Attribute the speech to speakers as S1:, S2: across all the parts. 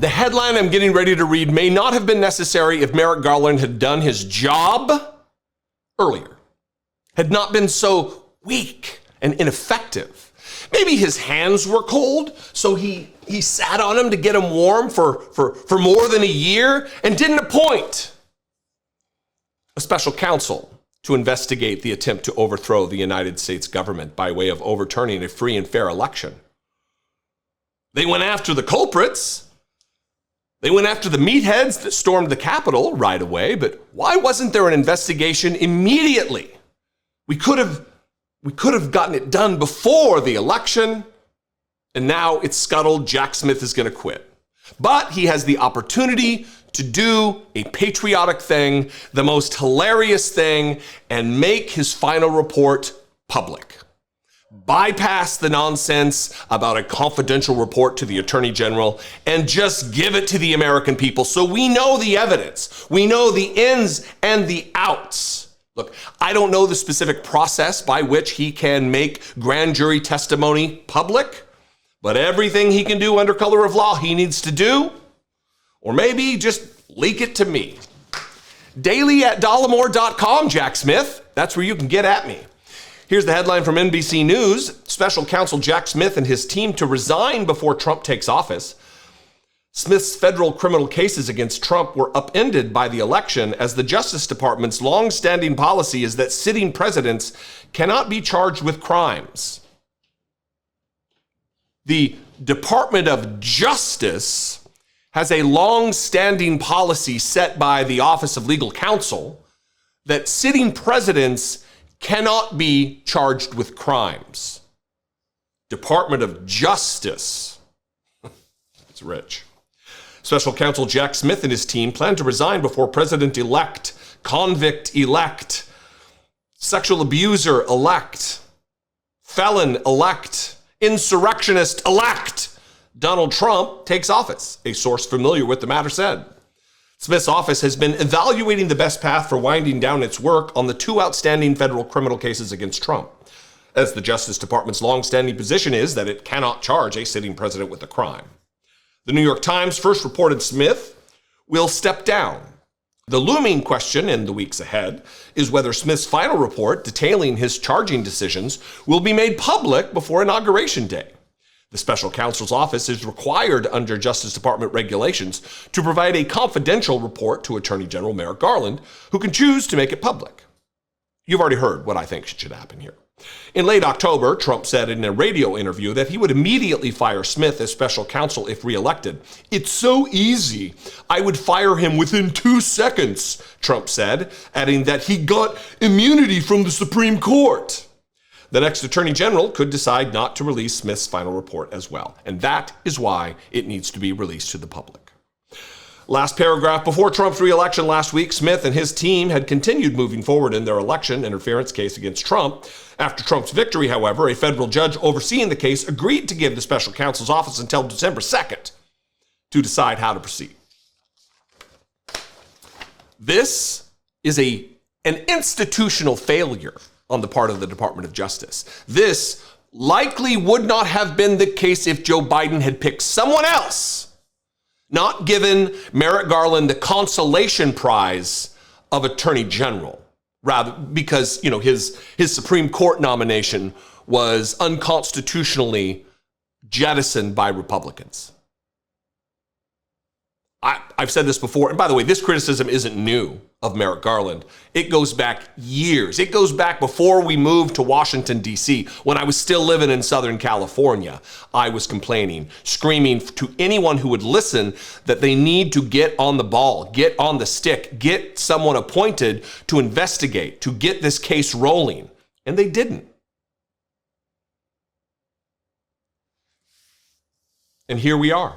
S1: the headline I'm getting ready to read may not have been necessary if Merrick Garland had done his job earlier, had not been so weak and ineffective. Maybe his hands were cold, so he sat on them to get them warm for more than a year and didn't appoint a special counsel to investigate the attempt to overthrow the United States government by way of overturning a free and fair election. They went after the culprits. They went after the meatheads that stormed the Capitol right away, but why wasn't there an investigation immediately? We could have gotten it done before the election, and now it's scuttled. Jack Smith is going to quit. But he has the opportunity to do a patriotic thing, the most hilarious thing, and make his final report public. Bypass the nonsense about a confidential report to the Attorney General and just give it to the American people so we know the evidence. We know the ins and the outs. Look, I don't know the specific process by which he can make grand jury testimony public, but everything he can do under color of law, he needs to do, or maybe just leak it to me. Daily@dollemore.com, Jack Smith. That's where you can get at me. Here's the headline from NBC News. Special counsel Jack Smith and his team to resign before Trump takes office. Smith's federal criminal cases against Trump were upended by the election, as the Justice Department's long-standing policy is that sitting presidents cannot be charged with crimes. The Department of Justice has a long-standing policy set by the Office of Legal Counsel that sitting presidents cannot be charged with crimes. Department of Justice. It's rich. Special counsel Jack Smith and his team plan to resign before President-elect, convict-elect, sexual abuser-elect, felon-elect, insurrectionist-elect Donald Trump takes office, a source familiar with the matter said. Smith's office has been evaluating the best path for winding down its work on the two outstanding federal criminal cases against Trump, as the Justice Department's longstanding position is that it cannot charge a sitting president with a crime. The New York Times first reported Smith will step down. The looming question in the weeks ahead is whether Smith's final report detailing his charging decisions will be made public before Inauguration Day. The special counsel's office is required under Justice Department regulations to provide a confidential report to Attorney General Merrick Garland, who can choose to make it public. You've already heard what I think should happen here. In late October, Trump said in a radio interview that he would immediately fire Smith as special counsel if reelected. "It's so easy. I would fire him within 2 seconds," Trump said, adding that he got immunity from the Supreme Court. The next Attorney General could decide not to release Smith's final report as well, and that is why it needs to be released to the public. Last paragraph. Before Trump's re-election last week, Smith and his team had continued moving forward in their election interference case against Trump. After Trump's victory, however, a federal judge overseeing the case agreed to give the special counsel's office until December 2nd to decide how to proceed. This is an institutional failure on the part of the Department of Justice. This likely would not have been the case if Joe Biden had picked someone else, not given Merrick Garland the consolation prize of Attorney General, rather because, his Supreme Court nomination was unconstitutionally jettisoned by Republicans. I've said this before, and by the way, this criticism isn't new of Merrick Garland. It goes back years. It goes back before we moved to Washington, D.C. When I was still living in Southern California, I was complaining, screaming to anyone who would listen that they need to get on the ball, get on the stick, get someone appointed to investigate, to get this case rolling. And they didn't. And here we are.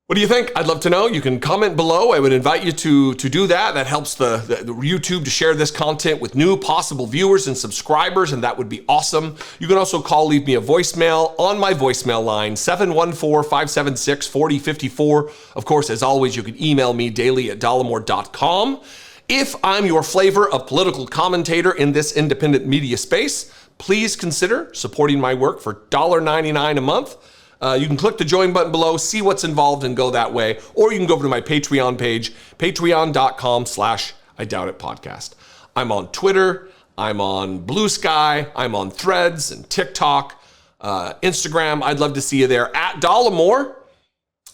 S1: What do you think? I'd love to know. You can comment below. I would invite you to do that. That helps the YouTube to share this content with new possible viewers and subscribers, and that would be awesome. You can also leave me a voicemail on my voicemail line, 714-576-4054. Of course, as always, you can email me daily@dollemore.com. If I'm your flavor of political commentator in this independent media space, please consider supporting my work for $1.99 a month. You can click the join button below, see what's involved, and go that way. Or you can go over to my Patreon page, patreon.com/IDoubtItPodcast. I'm on Twitter, I'm on Blue Sky, I'm on Threads and TikTok, Instagram. I'd love to see you there at Dollemore.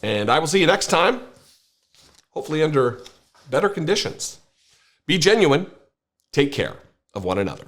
S1: And I will see you next time, hopefully under better conditions. Be genuine. Take care of one another.